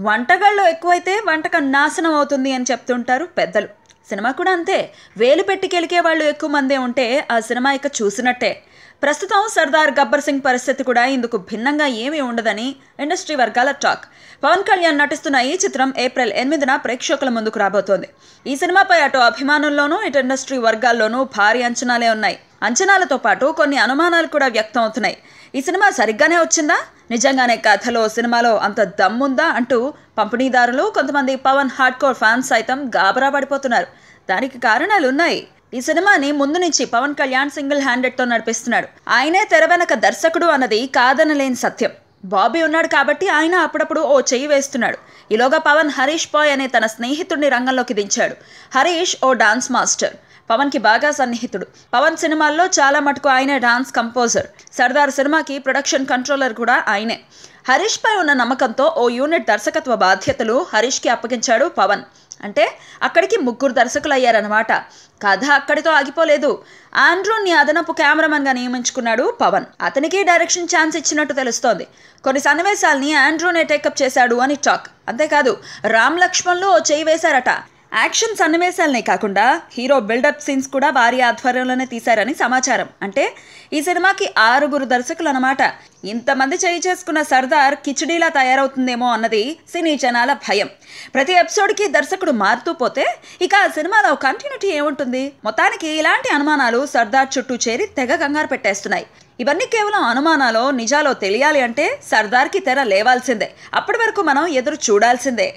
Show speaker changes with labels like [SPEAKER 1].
[SPEAKER 1] వంటగాళ్ళు ఎక్కువైతే వంటకం నాశనం అవుతుంది అని చెప్తుంటారు పెద్దలు. సినిమా కూడా అంతే. వేలు పెట్టి కెలికే వాళ్ళు ఎక్కువ మందే ఉంటే ఆ సినిమా ఇక చూసినట్టే. ప్రస్తుతం సర్దార్ గబ్బర్ సింగ్ పరిస్థితి కూడా ఇందుకు భిన్నంగా ఏమీ ఉండదని ఇండస్ట్రీ వర్గాల టాక్. పవన్ కళ్యాణ్ నటిస్తున్న ఈ చిత్రం ఏప్రిల్ 8న ప్రేక్షకుల ముందుకు రాబోతోంది. ఈ సినిమాపై అటు అభిమానుల్లోనూ ఇటు ఇండస్ట్రీ వర్గాల్లోనూ భారీ అంచనాలే ఉన్నాయి. అంచనాలతో పాటు కొన్ని అనుమానాలు కూడా వ్యక్తం అవుతున్నాయి. ఈ సినిమా సరిగ్గానే వచ్చిందా, నిజంగానే కథలో సినిమాలో అంత దమ్ముందా అంటూ పంపిణీదారులు, కొంతమంది పవన్ హార్డ్కోర్ ఫ్యాన్స్ సైతం గాబరా పడిపోతున్నారు. దానికి కారణాలు ఉన్నాయి. ఈ సినిమాని ముందు నుంచి పవన్ కళ్యాణ్ సింగిల్ హ్యాండెడ్తో నడిపిస్తున్నాడు. ఆయనే తెర వెనక దర్శకుడు అన్నది కాదనలేని సత్యం. బాబీ ఉన్నాడు కాబట్టి ఆయన అప్పుడప్పుడు ఓ చెయ్యి వేస్తున్నాడు. ఈలోగా పవన్ హరీష్ బాయ్ అనే తన స్నేహితుడిని రంగంలోకి దించాడు. హరీష్ ఓ డాన్స్ మాస్టర్, పవన్కి బాగా సన్నిహితుడు. పవన్ సినిమాల్లో చాలా మటుకు ఆయనే డాన్స్ కంపోజర్. సర్దార్ సినిమాకి ప్రొడక్షన్ కంట్రోలర్ కూడా ఆయనే. హరీష్ పై ఉన్న నమ్మకంతో ఓ యూనిట్ దర్శకత్వ బాధ్యతలు హరీష్కి అప్పగించాడు పవన్. అంటే అక్కడికి 3 దర్శకులు అయ్యారన్నమాట. కథ అక్కడితో ఆగిపోలేదు. ఆండ్రూని అదనపు కెమెరామన్గా నియమించుకున్నాడు పవన్. అతనికి డైరెక్షన్ ఛాన్స్ ఇచ్చినట్టు తెలుస్తోంది. కొన్ని సన్నివేశాల్ని ఆండ్రూనే టేకప్ చేశాడు అని టాక్. అంతేకాదు రామ్ లక్ష్మణ్లు ఓ చేయి వేశారట. యాక్షన్ సన్నివేశాలనే కాకుండా హీరో బిల్డప్ సీన్స్ కూడా వారి ఆధ్వర్యంలోనే తీశారని సమాచారం. అంటే ఈ సినిమాకి 6 దర్శకులు అన్నమాట. ఇంతమంది చేయి చేసుకున్న సర్దార్ కిచిడీలా తయారవుతుందేమో అన్నది సినీ జనాల భయం. ప్రతి ఎపిసోడ్కి దర్శకుడు మారుతూ పోతే ఇక ఆ సినిమాలో కంటిన్యూటీ ఏముంటుంది? మొత్తానికి ఇలాంటి అనుమానాలు సర్దార్ చుట్టూ చేరి తెగ కంగారు పెట్టేస్తున్నాయి. ఇవన్నీ కేవలం అనుమానాలో నిజాలో తెలియాలి అంటే సర్దార్కి తెర లేవాల్సిందే. అప్పటి వరకు మనం ఎదురు చూడాల్సిందే.